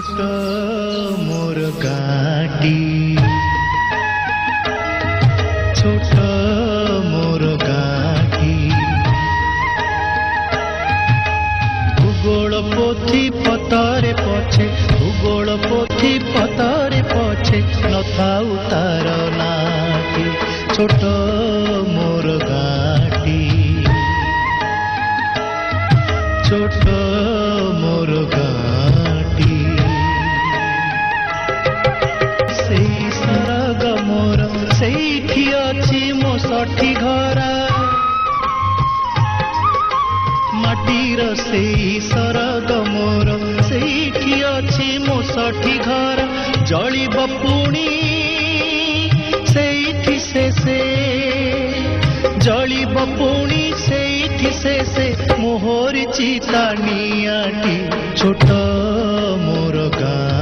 छोट मोर गाटी छोट मोर गाटी भूगोल पोथी पतरे पछे भूगोल पोथी पतरे पछे नथाउ तार नाटी छोट मोर गाटी छोट मोर गाटी सेई सरग मोर सेठी अछि मो षठी घरा माटीर सेई सरग मोर सेठी अछि मो षठी घरा जलिब पुणी सेठी शेषे जलिब पुणी सेठी शेषे मोहर चिता नियाटी छोट मोर गाँ